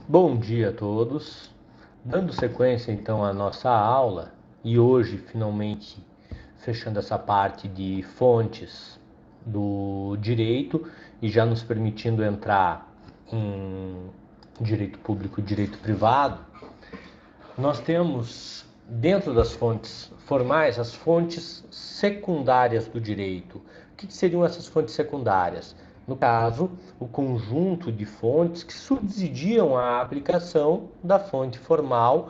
Bom dia a todos. Dando sequência então à nossa aula e hoje finalmente fechando essa parte de fontes do direito e já nos permitindo entrar em direito público e direito privado, nós temos dentro das fontes formais as fontes secundárias do direito. O que seriam essas fontes secundárias? No caso, o conjunto de fontes que subsidiam a aplicação da fonte formal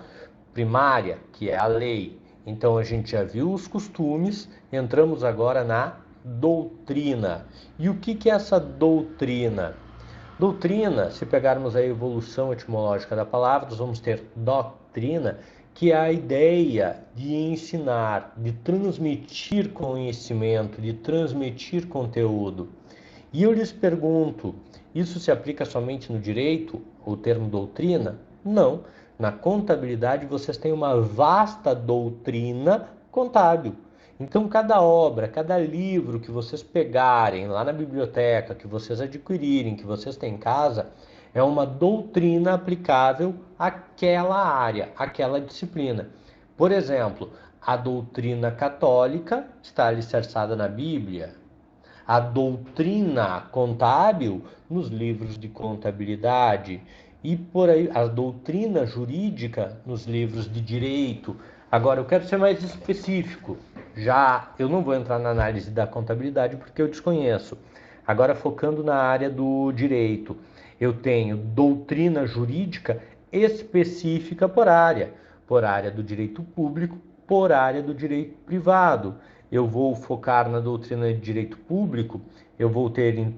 primária, que é a lei. Então a gente já viu os costumes, entramos agora na doutrina. E o que é essa doutrina? Doutrina, se pegarmos a evolução etimológica da palavra, nós vamos ter doutrina, que é a ideia de ensinar, de transmitir conhecimento, de transmitir conteúdo. E eu lhes pergunto, isso se aplica somente no direito, o termo doutrina? Não. Na contabilidade vocês têm uma vasta doutrina contábil. Então, cada obra, cada livro que vocês pegarem lá na biblioteca, que vocês adquirirem, que vocês têm em casa, é uma doutrina aplicável àquela área, àquela disciplina. Por exemplo, a doutrina católica está alicerçada na Bíblia. A doutrina contábil nos livros de contabilidade e por aí a doutrina jurídica nos livros de direito. Agora eu quero ser mais específico. Já eu não vou entrar na análise da contabilidade porque eu desconheço. Agora focando na área do direito, eu tenho doutrina jurídica específica por área do direito público, por área do direito privado. Eu vou focar na doutrina de direito público, eu vou ter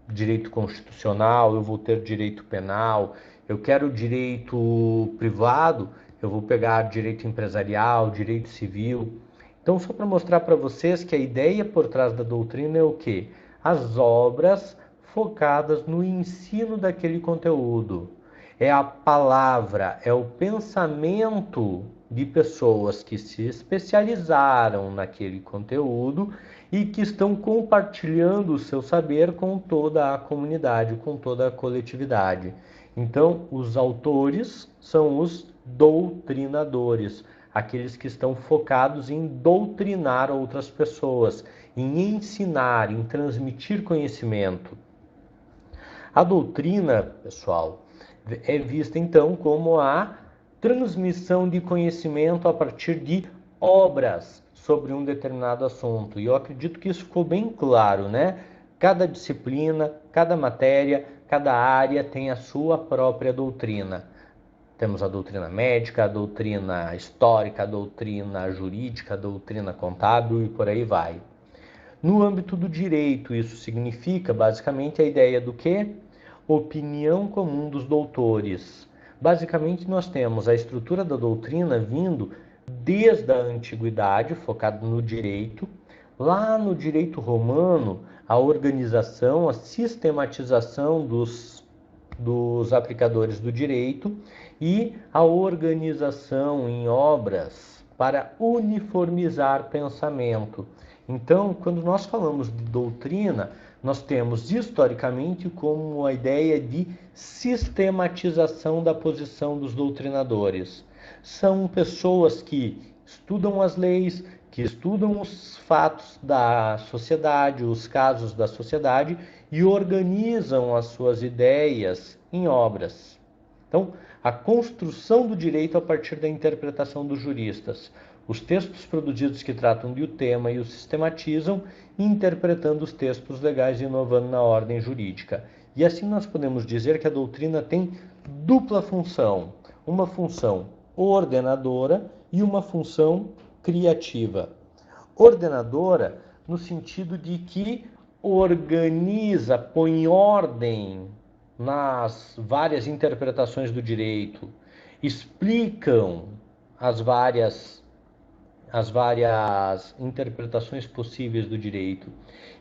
direito constitucional, eu vou ter direito penal, eu quero direito privado, eu vou pegar direito empresarial, direito civil. Então, só para mostrar para vocês que a ideia por trás da doutrina é o quê? As obras focadas no ensino daquele conteúdo. É a palavra, é o pensamento de pessoas que se especializaram naquele conteúdo e que estão compartilhando o seu saber com toda a comunidade, com toda a coletividade. Então, os autores são os doutrinadores, aqueles que estão focados em doutrinar outras pessoas, em ensinar, em transmitir conhecimento. A doutrina, pessoal, é vista então como a transmissão de conhecimento a partir de obras sobre um determinado assunto. E eu acredito que isso ficou bem claro, né? Cada disciplina, cada matéria, cada área tem a sua própria doutrina. Temos a doutrina médica, a doutrina histórica, a doutrina jurídica, a doutrina contábil e por aí vai. No âmbito do direito, isso significa basicamente a ideia do quê? Opinião comum dos doutores. Basicamente, nós temos a estrutura da doutrina vindo desde a antiguidade, focado no direito, lá no direito romano, a organização, a sistematização dos aplicadores do direito e a organização em obras para uniformizar pensamento. Então, quando nós falamos de doutrina, nós temos historicamente como a ideia de sistematização da posição dos doutrinadores. São pessoas que estudam as leis, que estudam os fatos da sociedade, os casos da sociedade e organizam as suas ideias em obras. Então, a construção do direito a partir da interpretação dos juristas. Os textos produzidos que tratam de um tema e o sistematizam, interpretando os textos legais e inovando na ordem jurídica. E assim nós podemos dizer que a doutrina tem dupla função. Uma função ordenadora e uma função criativa. Ordenadora no sentido de que organiza, põe ordem nas várias interpretações do direito, explicam as várias interpretações possíveis do direito.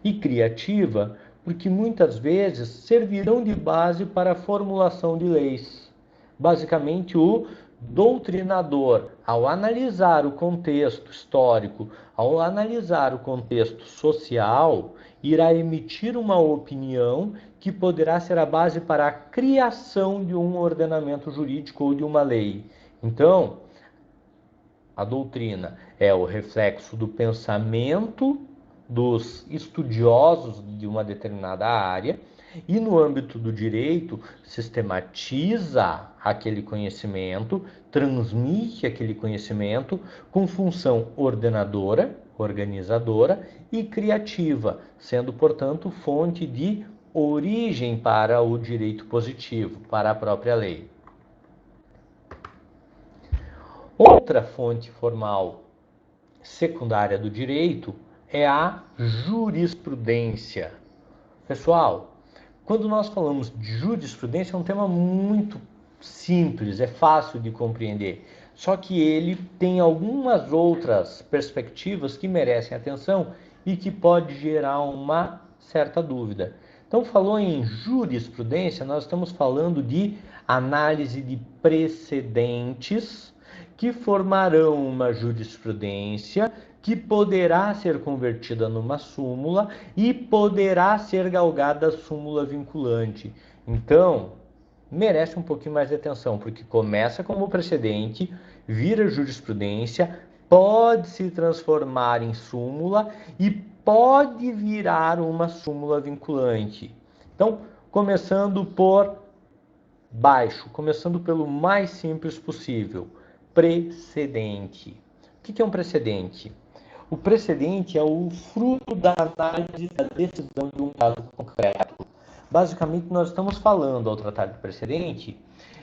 E criativa, porque muitas vezes servirão de base para a formulação de leis. Basicamente, o doutrinador, ao analisar o contexto histórico, ao analisar o contexto social, irá emitir uma opinião que poderá ser a base para a criação de um ordenamento jurídico ou de uma lei. Então, a doutrina é o reflexo do pensamento dos estudiosos de uma determinada área e, no âmbito do direito, sistematiza aquele conhecimento, transmite aquele conhecimento com função ordenadora, organizadora e criativa, sendo, portanto, fonte de origem para o direito positivo, para a própria lei. Outra fonte formal secundária do direito é a jurisprudência. Pessoal, quando nós falamos de jurisprudência, é um tema muito simples, é fácil de compreender. Só que ele tem algumas outras perspectivas que merecem atenção e que pode gerar uma certa dúvida. Então, falou em jurisprudência, nós estamos falando de análise de precedentes que formarão uma jurisprudência que poderá ser convertida numa súmula e poderá ser galgada súmula vinculante. Então, merece um pouquinho mais de atenção, porque começa como precedente, vira jurisprudência, pode se transformar em súmula e pode virar uma súmula vinculante. Então, começando por baixo, começando pelo mais simples possível. Precedente. O que é um precedente? O precedente é o fruto da análise da decisão de um caso concreto. Basicamente, nós estamos falando, ao tratar de precedente,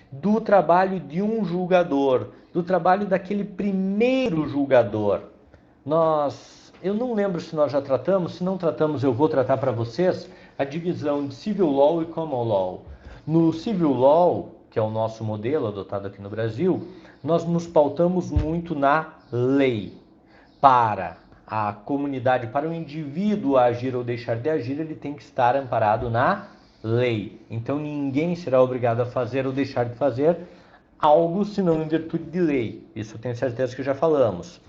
do trabalho de um julgador, do trabalho daquele primeiro julgador. Eu não lembro se nós já tratamos, se não tratamos, eu vou tratar para vocês a divisão de Civil Law e Common Law. No Civil Law, que é o nosso modelo adotado aqui no Brasil, nós nos pautamos muito na lei. Para a comunidade, para o indivíduo agir ou deixar de agir, ele tem que estar amparado na lei. Então, ninguém será obrigado a fazer ou deixar de fazer algo senão em virtude de lei. Isso eu tenho certeza que já falamos.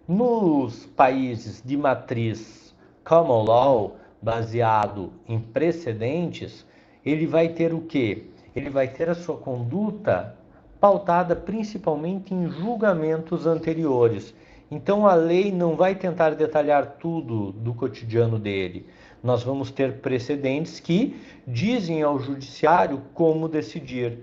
Nos países de matriz Common Law, baseado em precedentes, ele vai ter o quê? Ele vai ter a sua conduta pautada principalmente em julgamentos anteriores. Então a lei não vai tentar detalhar tudo do cotidiano dele. Nós vamos ter precedentes que dizem ao judiciário como decidir.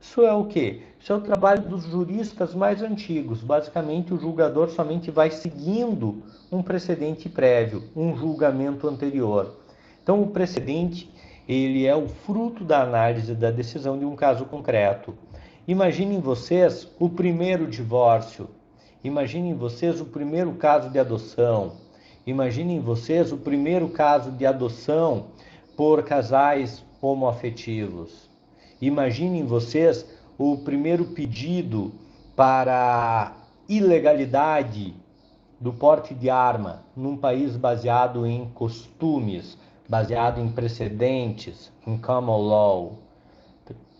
Isso é o quê? Isso é o trabalho dos juristas mais antigos. Basicamente, o julgador somente vai seguindo um precedente prévio, um julgamento anterior. Então, o precedente, ele é o fruto da análise da decisão de um caso concreto. Imaginem vocês o primeiro divórcio. Imaginem vocês o primeiro caso de adoção. Imaginem vocês o primeiro caso de adoção por casais homoafetivos. Imaginem vocês o primeiro pedido para ilegalidade do porte de arma num país baseado em costumes, baseado em precedentes, em common law.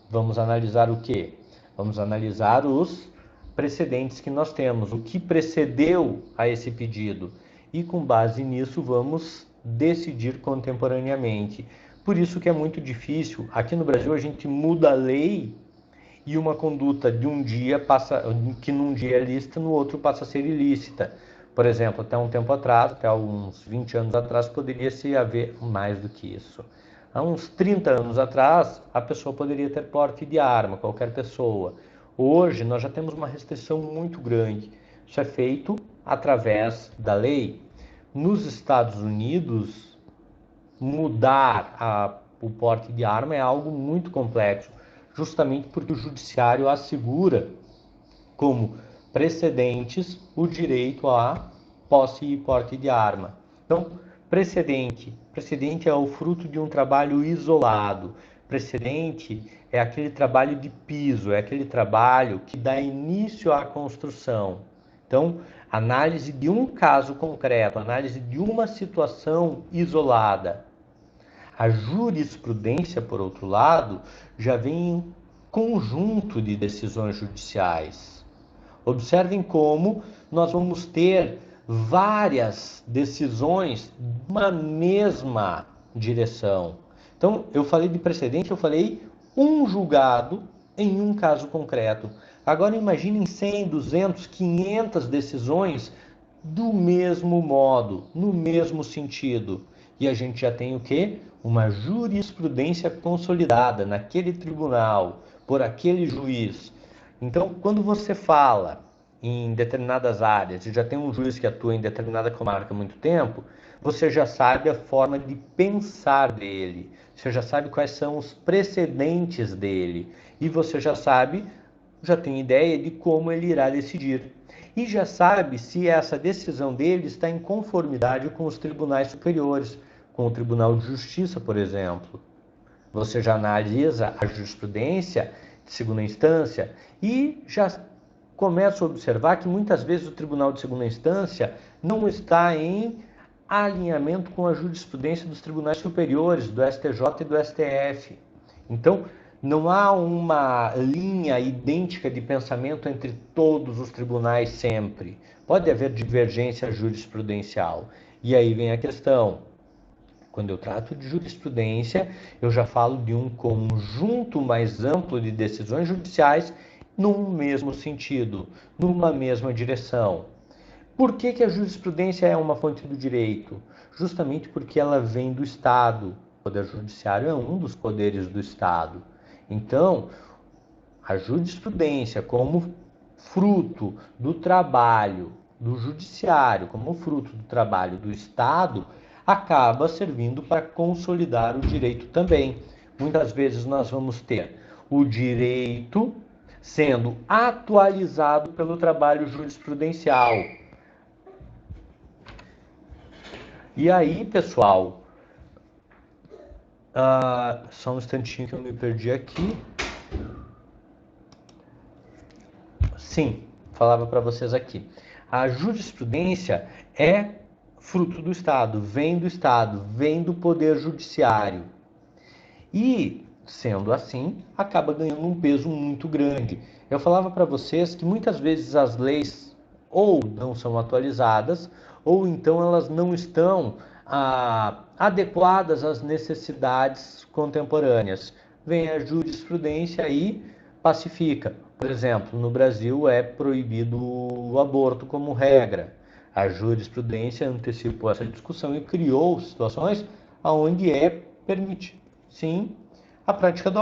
Vamos analisar o quê? Vamos analisar os precedentes que nós temos, o que precedeu a esse pedido. E com base nisso vamos decidir contemporaneamente. Por isso que é muito difícil. Aqui no Brasil a gente muda a lei e uma conduta de um dia que num dia é lícita, no outro passa a ser ilícita. Por exemplo, até um tempo atrás, até uns 20 anos atrás, poderia-se haver mais do que isso. Há uns 30 anos atrás, a pessoa poderia ter porte de arma, qualquer pessoa. Hoje, nós já temos uma restrição muito grande. Isso é feito através da lei. Nos Estados Unidos, mudar o porte de arma é algo muito complexo, justamente porque o judiciário assegura como precedentes o direito à posse e porte de arma. Então, precedente é o fruto de um trabalho isolado. Precedente é aquele trabalho de piso, é aquele trabalho que dá início à construção. Então, análise de um caso concreto, análise de uma situação isolada. A jurisprudência, por outro lado, já vem em conjunto de decisões judiciais. Observem como nós vamos ter várias decisões numa mesma direção. Então, eu falei de precedente, eu falei um julgado em um caso concreto. Agora imaginem 100, 200, 500 decisões do mesmo modo, no mesmo sentido. E a gente já tem o quê? Uma jurisprudência consolidada naquele tribunal, por aquele juiz. Então, quando você fala em determinadas áreas e já tem um juiz que atua em determinada comarca há muito tempo, você já sabe a forma de pensar dele, você já sabe quais são os precedentes dele e você já tem ideia de como ele irá decidir. E já sabe se essa decisão dele está em conformidade com os tribunais superiores, com o Tribunal de Justiça, por exemplo. Você já analisa a jurisprudência de segunda instância e já começa a observar que muitas vezes o Tribunal de Segunda Instância não está em alinhamento com a jurisprudência dos tribunais superiores, do STJ e do STF. Então, não há uma linha idêntica de pensamento entre todos os tribunais sempre. Pode haver divergência jurisprudencial. E aí vem a questão. Quando eu trato de jurisprudência, eu já falo de um conjunto mais amplo de decisões judiciais num mesmo sentido, numa mesma direção. Por que a jurisprudência é uma fonte do direito? Justamente porque ela vem do Estado. O Poder Judiciário é um dos poderes do Estado. Então, a jurisprudência como fruto do trabalho do Judiciário, como fruto do trabalho do Estado, acaba servindo para consolidar o direito também. Muitas vezes nós vamos ter o direito sendo atualizado pelo trabalho jurisprudencial. E aí, pessoal, só um instantinho que eu me perdi aqui. Sim, falava para vocês aqui. A jurisprudência é fruto do Estado, vem do Poder Judiciário. E, sendo assim, acaba ganhando um peso muito grande. Eu falava para vocês que muitas vezes as leis ou não são atualizadas, ou então elas não estão adequadas às necessidades contemporâneas. Vem a jurisprudência e pacifica. Por exemplo, no Brasil é proibido o aborto como regra. A jurisprudência antecipou essa discussão e criou situações onde é permitido, sim, a prática do